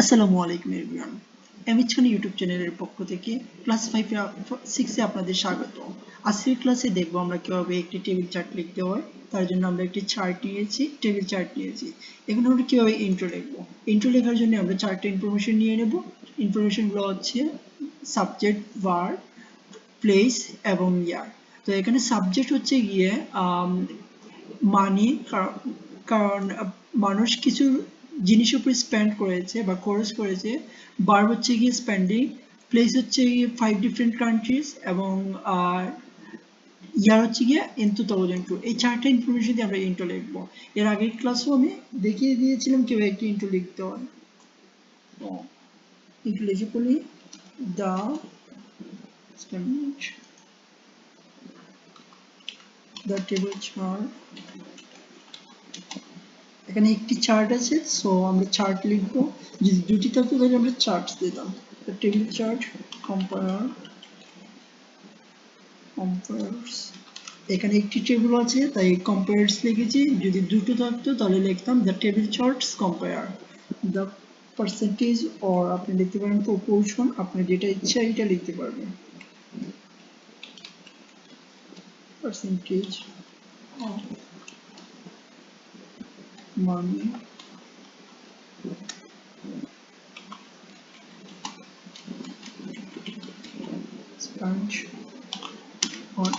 আসসালামু আলাইকুম everyone. MH খান YouTube চ্যানেলের পক্ষ থেকে ক্লাস 6 এ আপনাদের স্বাগত। আজকের ক্লাসে দেখব আমরা কিভাবে একটি টেবিল চার্ট লিখতে হয়। তার জন্য আমরা একটি চার্ট নিয়েছি, টেবিল চার্ট নিয়েছি। এখন আমরা কিভাবে ইন্ট্রো লিখব। ইন্ট্রো লেখার জন্য আমরা চারটে ইনফরমেশন নিয়ে নেব। ইনফরমেশনগুলো হচ্ছে সাবজেক্ট, ভার্ব, প্লেস এবং ইয়ার। তো এখানে সাবজেক্ট হচ্ছে গিয়ে মানি, কারণ মানুষ কিছু জিনিসের উপর স্পেন্ড করেছে বা খরচ করেছে। ভার্ব হচ্ছে গিয়ে স্পেন্ডিং, প্লেস হচ্ছে গিয়ে 5 ডিফারেন্ট কান্ট্রিজ এবং ইয়ার হচ্ছে গিয়ে ইন 2002। এই চারটে ইনফরমেশন দিয়ে আমরা ইন্ট্রো লিখবো। এর আগের ক্লাসও আমি দেখিয়ে দিয়েছিলাম কিভাবে একটি ইন্ট্রো লিখতে হয়। তো ইন্ট্রো লিখে বলি দা টেবিল চার্ট। এখানে একটি চার্ট আছে, সো আমরা চার্ট লিখবো। যদি দুটি থাকতো তাহলে আমরা চার্ট দিতাম। Table chart compares. এখানে একটি টেবিল আছে তাই কম্পেয়ার্স লিখেছি। যদি দুটো থাকতো তাহলে লিখতাম the table charts compare the percentage, or আপনি লিখতে পারেন প্রপোর্শন, আপনার যেটা ইচ্ছা এটা লিখতে পারবেন। Percentage of money spent.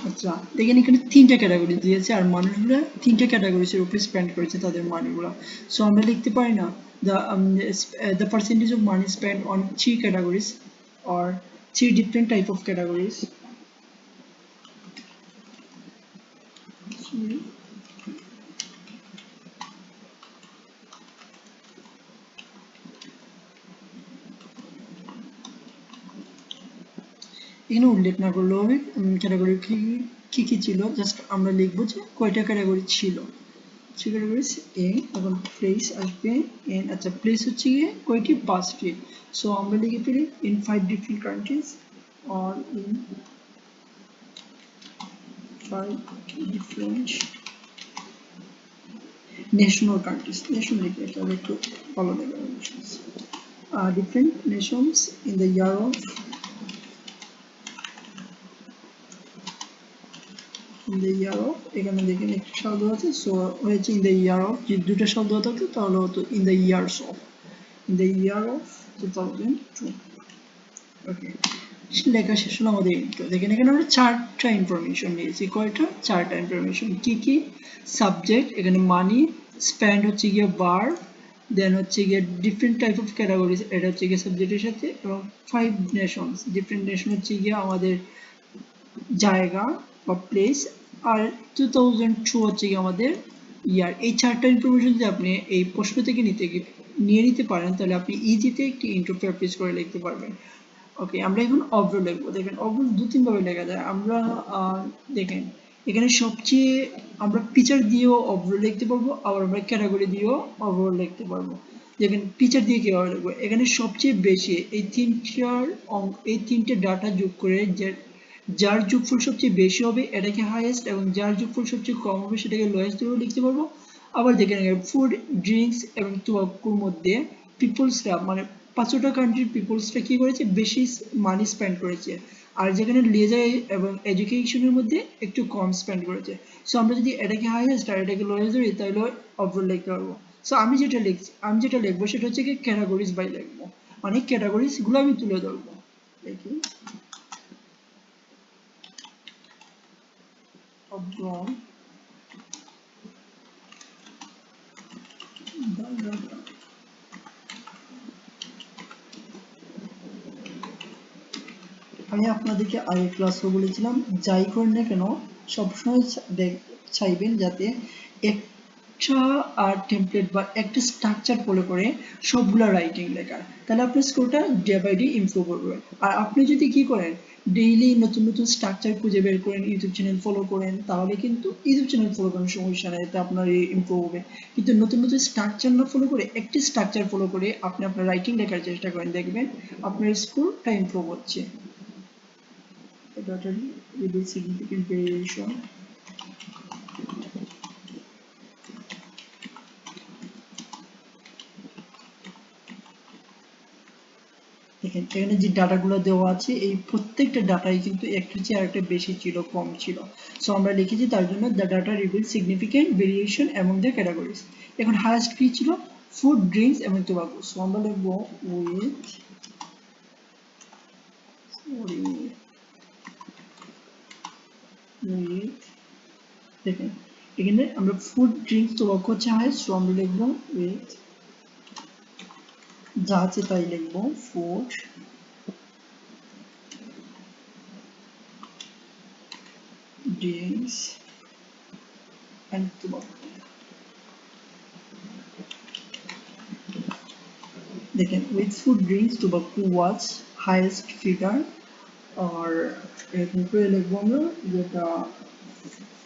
আচ্ছা, দেখেন এখানে তিনটা ক্যাটাগরি দিয়েছে আর মানুষগুলো তিনটা ক্যাটাগরির উপরে স্পেন্ড করেছে তাদের মানিগুলো। সো আমরা লিখতে পারি না the percentage of money spent on three categories or three different type of categories. এখানে উল্লেখ না করলেও হবে ক্যাটাগরি কি কি ছিল, জাস্ট আমরা লিখবো যে কয়টা ক্যাটাগরি ছিল। থ্রি ক্যাটাগরিজ এ, এখন প্লেস আসবে এন। আচ্ছা, প্লেস হচ্ছে গিয়ে কয়টি, পাঁচটি। সো আমরা লিখে ফেলি in 5 different countries or in 5 different national countries. Nation লিখলে তাহলে একটু ভালো লাগবে। Different nations in the year of এখানে দেখেন একটি শব্দ আছে, সো হয়েছে ইন দ্য ইয়ার অফ। যদি দুটো শব্দ থাকতো তাহলে হতো in the years of, in the year of 2002। ওকে, লেখা শেষ হলো আমাদের ইন্ট্রো। দেখেন এখানে আমরা চারটা ইনফরমেশন নিয়েছি। কয়টা? চারটা ইনফরমেশন। কি কি? সাবজেক্ট, এখানে মানি, স্পেন্ড হচ্ছে গিয়ে বার, দেন হচ্ছে গিয়ে ডিফারেন্ট টাইপ অফ ক্যাটাগরিজ, এটা হচ্ছে গিয়ে সাবজেক্টের সাথে, এবং 5 নেশনস। ডিফারেন্ট নেশন হচ্ছে গিয়ে আমাদের জায়গা বা প্লেস, আর 2002 হচ্ছে গিয়ে আমাদের ইয়ার। এই চারটা ইনফরমেশন যদি আপনি এই প্রশ্ন থেকে নিয়ে নিতে পারেন তাহলে আপনি ইজিতে একটি ইন্ট্রো প্র্যাকটিস করে লিখতে পারবেন। ওকে, আমরা এখন অব্র লিখবো। দেখেন অব্র দু তিন ভাবে লেখা যায়। আমরা দেখেন এখানে সবচেয়ে আমরা ফিচার দিয়েও অব্র লিখতে পারবো, আবার আমরা ক্যাটাগরি দিয়েও অব্র লিখতে পারবো। দেখেন ফিচার দিয়ে কিভাবে লিখবো। এখানে সবচেয়ে বেশি এই তিনটে ডাটা যোগ করে যার যোগফল সবচেয়ে বেশি হবে এটাকে হাইয়েস্ট, এবং যার যোগফল সবচেয়ে কম হবে সেটাকে লোয়েস্ট ধরেও লিখতে পারবো। আবার দেখেন ফুড, ড্রিঙ্কস এবং টোবাকোর মধ্যে পিপলসরা, মানে 5টা কান্ট্রির পিপলসরা কি করেছে, বেশি মানি স্পেন্ড করেছে, আর যেখানে লেজার এবং এডুকেশনের মধ্যে একটু কম স্পেন্ড করেছে। সো আমরা যদি এটাকে হাইয়েস্ট আর এটাকে লোয়েস্ট ধরি তাহলে ওভারঅল লিখতে পারবো। সো আমি যেটা লিখবো সেটা হচ্ছে কি ক্যাটাগরিজ বাই লিখবো, মানে ক্যাটাগরিজ গুলো আমি তুলে ধরবো। দেখি overall আমি আপনাদেরকে আগের ক্লাসে বলেছিলাম যাই করেন না কেন সবসময় চাইবেন যাতে একটা টেমপ্লেট বা একটা স্ট্রাকচার ফলো করে সবগুলা রাইটিং লেখার, তাহলে আপনার স্কোরটা ডে বাই ডে ইমপ্রুভ করবে। আর আপনি যদি কি করেন, ডেইলি নতুন নতুন স্ট্রাকচার খুঁজে বের করেন, ইউটিউব চ্যানেল ফলো করেন, তাহলে কিন্তু ইউটিউব চ্যানেল ফলো করার সমস্যা নেই, এতে আপনার ইমপ্রুভ হবে। কিন্তু নতুন নতুন স্ট্রাকচার না ফলো করে একটি স্ট্রাকচার ফলো করে আপনি আপনার রাইটিং লেখার চেষ্টা করেন, দেখবেন আপনার স্কোরটা ইমপ্রুভ হচ্ছে। That will be significant variation দেখেন এখানে যে ডাটাগুলো দেওয়া আছে এই প্রত্যেকটা ডাটাই কিন্তু একটু চেয়ে আরেকটা বেশি ছিল কম ছিল। সো আমরা লিখেছি তার জন্য the data reveal significant variation among the categories. এখন হায়েস্ট কি ছিল? ফুড, ড্রিঙ্কস এবং টোবাকো। সো আমরা লিখবো উইথ দেখেন এখানে আমরা ফুড, ড্রিঙ্কস, টোবাকো হচ্ছে হায়েস্ট। সো আমরা লিখবো উইথ যা আছে তাই লিখবো ফুড, ড্রিঙ্কস and tobacco. দেখেন with food, drinks, tobacco was highest figure আর এরকম করে লিখবো আমরা, যেটা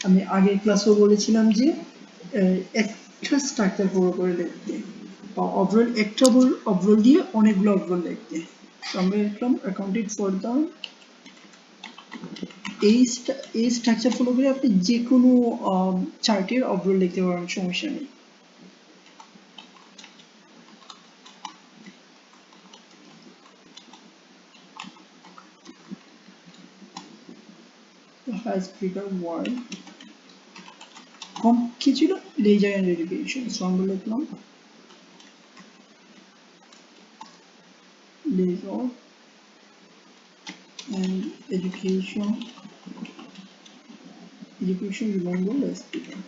আমি আগের ক্লাসেও বলেছিলাম যে একটা স্ট্রাকচার পুরো করে লিখতে বা ওভারঅল একটা ওভারঅল দিয়ে অনেকগুলো ওভারঅল লিখতে। আমরা লিখলাম অ্যাকাউন্টেড ফর দ্য এই স্ট্রাকচার ফলো করে আপনি যে কোনো চার্টের ওভারঅল লিখতে পারেন, সমস্যা নেই। highest figure word কম কি ছিল? Laser and education. সো আমরা লিখলাম leisure and education, education remember less figure.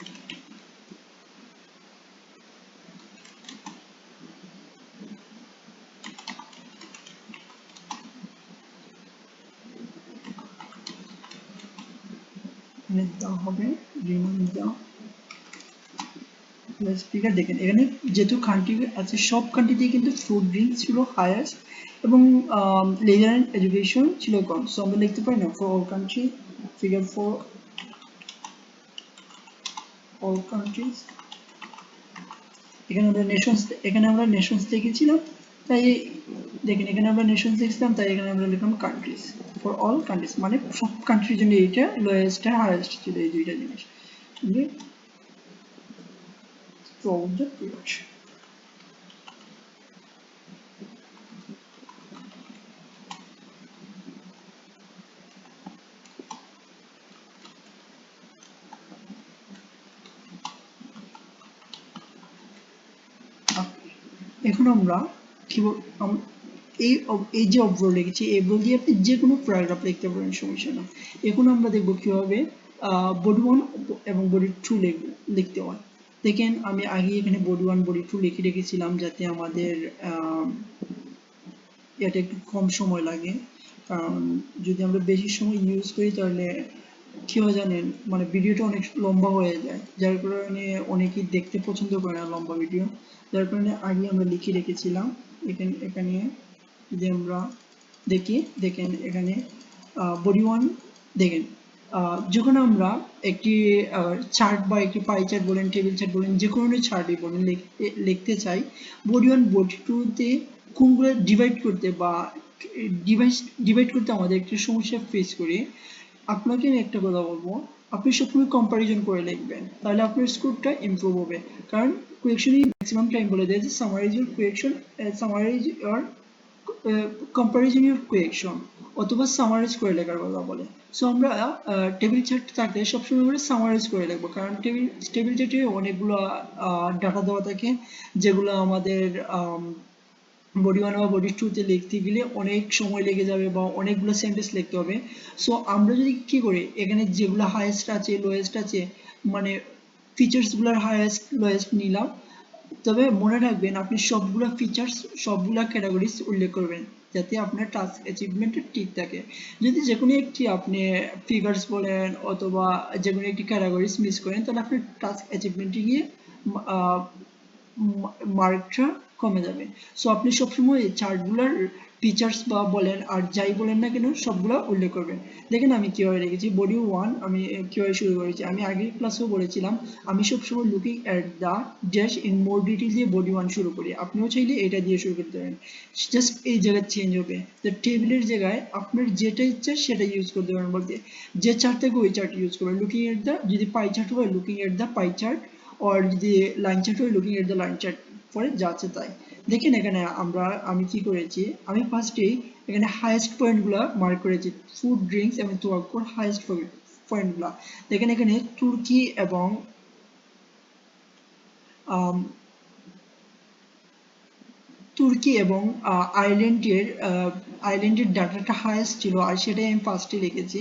এখানে দেওয়া হবে রিমেম্বার লেস ফিগার। দেখেন এখানে যেহেতু কান্ট্রি আছে সব কান্ট্রিতেই কিন্তু ফুড, ড্রিঙ্কস ছিল হাইয়েস্ট এবং লেজার এন্ড এডুকেশন ছিল কম। সো আমরা লিখতে পারি না for all country figure for all countries. এখানে আমরা নেশনস লিখেছিলাম, তাই দেখেন এখানে আমরা নেশনস লিখছিলাম, তাই এখানে আমরা লিখলাম কান্ট্রিজ ফর অল কান্ট্রিজ, মানে সব কান্ট্রির জন্য এইটা লোয়েস্ট আর হাইয়েস্ট ছিল এই দুইটা জিনিস। Throughout the period. এখন আমরা এই যে অবজর্ভ লিখেছি এই অবজর্ভ দিয়ে আপনি যে কোনো প্যারাগ্রাফ লিখতে পারেন, সমস্যা না। এখন আমরা দেখবো কিভাবে বডি 1 এবং বডি 2 লিখতে হয়। দেখেন আমি আগে এখানে বডি 1 বডি 2 লিখে রেখেছিলাম যাতে আমাদের এটা একটু কম সময় লাগে, কারণ যদি আমরা বেশি সময় ইউজ করি তাহলে কি হয় জানেন, মানে ভিডিওটা অনেক লম্বা হয়ে যায়, যার কারণে অনেকেই দেখতে পছন্দ করে না লম্বা ভিডিও। যার কারণে আগে আমরা লিখে রেখেছিলাম। এখানে যদি আমরা দেখেন এখানে বডি 1 দেখেন যখন আমরা একটি চার্ট বা একটি পাই চার্ট বলেন, টেবিল চার্ট বলেন, যে কোনো চার্টই বলেন লিখতে চাই, বডি 1 বডি 2 তে কোনগুলো ডিভাইড করতে বা ডিভাইড করতে আমাদের একটি সমস্যা ফেস করি। আপনাকে আমি একটা কথা বলবো, আপনি সবসময় কম্পারিজন করে লিখবেন, তাহলে আপনার স্কোরটা ইমপ্রুভ হবে। কারণ কোয়েকশনই ম্যাক্সিমাম টাইম বলে দেয় যে summarise your question, summarise your comparison your question, অথবা সামারাইজ করে লেখার কথা বলে। সো আমরা টেবিল চার্ট থাকলে সবসময় আমরা সামারাইজ করে লিখবো, কারণ টেবিল চার্টে অনেকগুলো ডাটা দেওয়া থাকে যেগুলো আমাদের বডি 1 বা বডি 2 তে লিখতে গেলে অনেক সময় লেগে যাবে বা অনেকগুলো সেন্টেন্স লিখতে হবে। সো আমরা যদি কি করি, এখানে যেগুলো হাইয়েস্ট আছে লোয়েস্ট আছে, মানে ফিচার্স গুলোর হাইয়েস্ট লোয়েস্ট নিলাম, তবে মনে রাখবেন আপনি সবগুলো ফিচার্স সবগুলো ক্যাটাগরিজ উল্লেখ করবেন যাতে আপনার টাস্ক অ্যাচিভমেন্টটা ঠিক থাকে। যদি যে কোনো একটি আপনি ফিগার্স বলেন অথবা যে কোনো একটি ক্যাটাগরিজ মিস করেন তাহলে আপনার টাস্ক অ্যাচিভমেন্টে গিয়ে মার্কটা কমে যাবে। সো আপনি সবসময় চার্টগুলোর ফিচার্স বা বলেন আর যাই বলেন না কেন সবগুলো উল্লেখ করবেন। দেখেন আমি কিভাবে রেখেছি বডি 1 আমি কিভাবে শুরু করেছি, আমি আগের ক্লাসেও বলেছিলাম আমি সবসময় looking at the dash in more detail দিয়ে বডি 1 শুরু করি। আপনিও চাইলে এটা দিয়ে শুরু করতে পারেন, জাস্ট এই জায়গায় চেঞ্জ হবে। তো টেবিলের জায়গায় আপনার যেটা ইচ্ছা সেটা ইউজ করতে পারেন, বলতে যে চার্ট থেকে ওই চার্ট ইউজ করবেন। লুকিং এট দ্য যদি পাই চার্ট হয় looking at the pie chart, আর যদি লাইন চার্ট হয় looking at the line chart, পরে যা আছে তাই। দেখেন এখানে আমি কি করেছি, আমি ফার্স্টেই এখানে হাইয়েস্ট পয়েন্টগুলো মার্ক করেছি, ফুড, ড্রিঙ্কস এবং টোবাকোর হাইয়েস্ট পয়েন্টগুলো। দেখেন এখানে তুর্কি এবং আম, তুর্কি এবং আইল্যান্ডের ডাটাটা হাইয়েস্ট ছিল, আর সেটাই আমি ফার্স্টে লিখেছি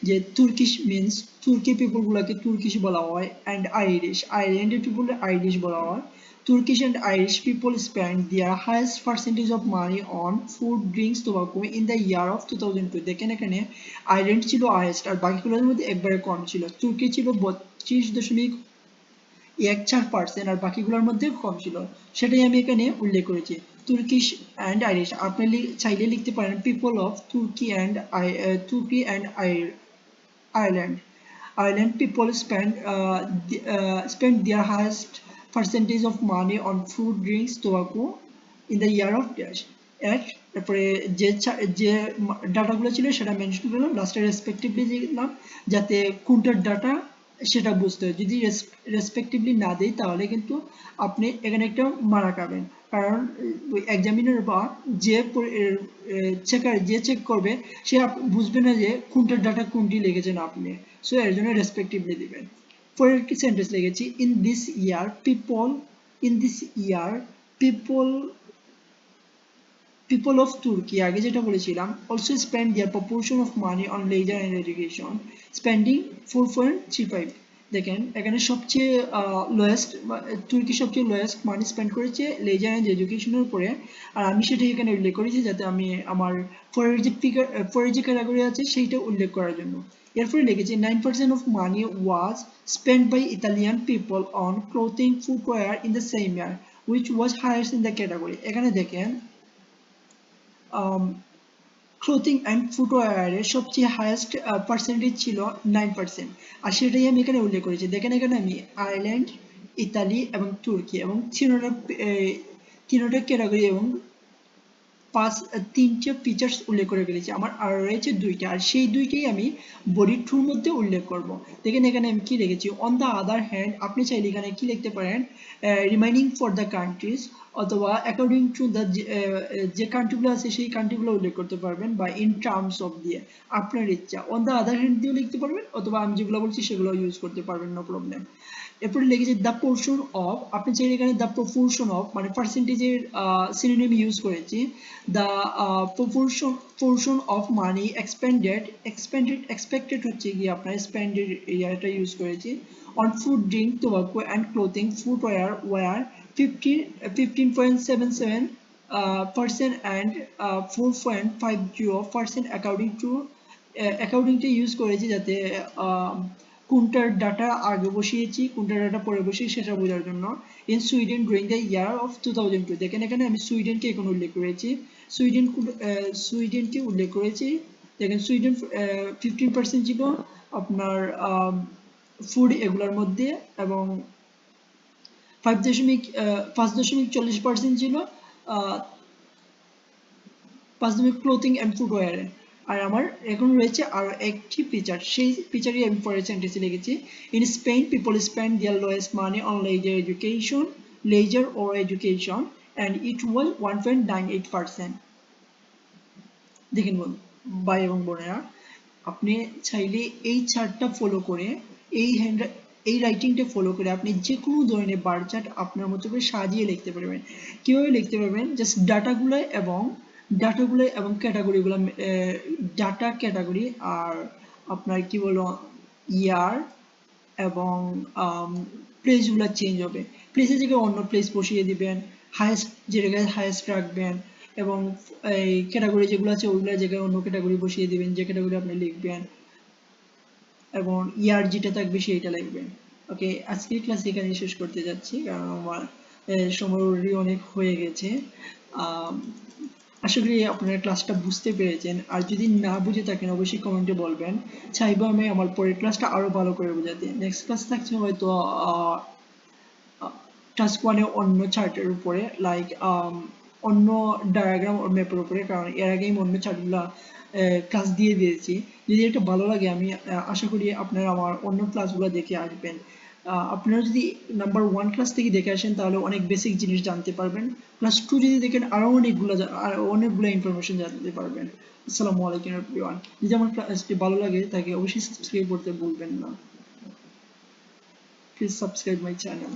যে তুর্কিশ মিন্স তুর্কি পিপলগুলোকে তুর্কিশ বলা হয়, অ্যান্ড আইরিশ আইল্যান্ডের পিপল আইরিশ বলা হয়। Turkish and Irish people spent their highest percentage of money on food, drinks, tobacco in the year of 2002. দেখেন এখানে আইল্যান্ড ছিল হাইয়েস্ট, আর বাকিগুলোর মধ্যে একবারে কম ছিল। তুর্কি ছিল 32.14%, আর বাকিগুলোর মধ্যে কম ছিল, সেটাই আমি এখানে উল্লেখ করেছি। তুর্কিশ অ্যান্ড আইরিশ, আপনি চাইলে লিখতে পারেন পিপল অফ তুর্কি and Ireland. Ireland people spend their highest percentage of money on food, drinks, tobacco in the year of dash. তারপরে যে ডাটাগুলো ছিল সেটা মেনশন করলাম, লাস্টে রেসপেক্টিভলি দিলাম যাতে কোনটার ডাটা সেটা বুঝতে হয়। যদি রেসপেক্টিভলি না দেই তাহলে কিন্তু আপনি এখানে একটা মারা খাবেন, কারণ এক্সামিনার বা যে চেক করবে সে বুঝবে না যে কোনটার ডাটা কোনটি লিখেছেন আপনি, সো এর জন্য রেসপেক্টিভলি দিবেন। পরের কি সেন্টেন্স লিখেছি, in this year people People of Turkey, আগে যেটা বলেছিলাম, also spend their proportion of money on leisure and education, spending 4.35. দেখেন এখানে সবচেয়ে লোয়েস্ট, তুর্কি সবচেয়ে লোয়েস্ট মানি স্পেন্ড করেছে লেজার অ্যান্ড এডুকেশনের উপরে, আর আমি সেটা এখানে উল্লেখ করেছি যাতে আমি আমার পরের যে ক্যাটাগরি আছে সেইটা উল্লেখ করার জন্য। এরপরে লিখেছি 9% of money was spent by Italian people on clothing, footwear in the same year, which was highest in the category. এখানে দেখেন ক্লোথিং অ্যান্ড ফুটওয়্যারের সবচেয়ে হাইয়েস্ট পার্সেন্টেজ ছিল 9%, আর সেটাই আমি এখানে উল্লেখ করেছি। দেখেন এখানে আমি আয়ারল্যান্ড, ইতালি এবং তুর্কি এবং তিনোটা ক্যাটাগরি এবং তিনটে ফিচার্স উল্লেখ করে ফেলেছি, আমার আর রয়েছে দুইটা, আর সেই দুইটাই আমি বডি টুর মধ্যে উল্লেখ করব। দেখেন এখানে আমি কি লিখেছি, অন দ্য আদার হ্যান্ড, আপনি চাইলে এখানে কি লিখতে পারেন, রিমাইনিং ফর দ্য কান্ট্রিজ, অথবা অ্যাকর্ডিং টু দ্য যে কান্ট্রিগুলো আছে সেই কান্ট্রিগুলো উল্লেখ করতে পারবেন, বা ইন টার্মস অফ দিয়ে আপনার ইচ্ছা, অন দ্য আদার হ্যান্ড দিয়েও লিখতে পারবেন, অথবা আমি যেগুলো বলছি সেগুলো ইউজ করতে পারবেন, নো প্রবলেম। এরপরে লিখেছি দ্য পোর্শন অফ, আপনি চাইলে এখানে দ্য প্রপোর্শন অফ মানে পার্সেন্টেজের সিনোনিম ইউজ করেছি, the portion of money expected হচ্ছে কি আপনার স্পেন্ডের এটা ইউজ করেছি, on food, drink, tobacco and clothing, footwear were 15.77% and 4.50% অ্যাকাউন্টিংটা ইউজ করেছি যাতে কোনটার ডাটা আগে বসিয়েছি কোনটার ডাটা পরে বসিয়েছি সেটা বোঝার জন্য। In Sweden during the year of 2002, দেখেন এখানে আমি সুইডেনকে এখন উল্লেখ করেছি, সুইডেনকে উল্লেখ করেছি। দেখেন সুইডেন 15% ছিল আপনার ফুড এগুলোর মধ্যে, এবং 5.40% ছিল 5 ক্লোথিং অ্যান্ড ফুটওয়্যারে। আর আমার এখন রয়েছে আরো একটি ফিচার, সেই ফিচারই আমি পরের সেন্টেন্সে লিখেছি, in Spain people spend their lowest money on leisure or education and it was 1.98%. দেখেন ভাই এবং বোনেরা, আপনি চাইলে এই চার্টটা ফলো করে এই রাইটিংটা ফলো করে আপনি যে কোনো ধরনের বার চার্ট আপনার মতো করে সাজিয়ে লিখতে পারবেন। কিভাবে লিখতে পারবেন, জাস্ট ডাটাগুলো এবং ক্যাটাগরিগুলো, ডাটা ক্যাটাগরি আর আপনার কি বলো ইয়ার এবং প্লেসগুলো চেঞ্জ হবে, প্লেসের জায়গায় অন্য প্লেস বসিয়ে দিবেন, হাইয়েস্ট যে জায়গায় হাইয়েস্ট রাখবেন, এবং এই ক্যাটাগরি যেগুলো আছে ওইগুলোর জায়গায় অন্য ক্যাটাগরি বসিয়ে দিবেন যে ক্যাটাগরি আপনি লিখবেন, এবং ইয়ার যেটা থাকবে সেইটা লিখবেন। ওকে, আজকের ক্লাস এখানে শেষ করতে যাচ্ছি কারণ আমার সময় অলরেডি অনেক হয়ে গেছে। আশা করি আপনারা ক্লাসটা বুঝতে পেরেছেন, আর যদি না বুঝে থাকেন অবশ্যই কমেন্টে বলবেন, চাইবো আমি আমার পরের ক্লাসটা আরো ভালো করে বোঝাতে। নেক্সট ক্লাস থাকছে হয়তো টাস্ক ওয়ানে অন্য চার্টের উপরে, লাইক অন্য ডায়াগ্রাম ও ম্যাপের উপরে, কারণ এর আগেই অন্য চার্টগুলো ক্লাস দিয়ে দিয়েছি। যদি এটা ভালো লাগে আমি আশা করি আপনারা আমার অন্য ক্লাসগুলো দেখে আসবেন। আপনারা যদি নাম্বার 1 ক্লাস থেকে দেখে আসেন তাহলে অনেক বেসিক জিনিস জানতে পারবেন, ক্লাস 2 যদি দেখেন আরো অনেকগুলো ইনফরমেশন জানতে পারবেন। আসসালামু আলাইকুম এভরিওয়ান। যদি আমার ক্লাসটি ভালো লাগে তাকে অবশ্যই সাবস্ক্রাইব করতে ভুলবেন না। Please subscribe my channel.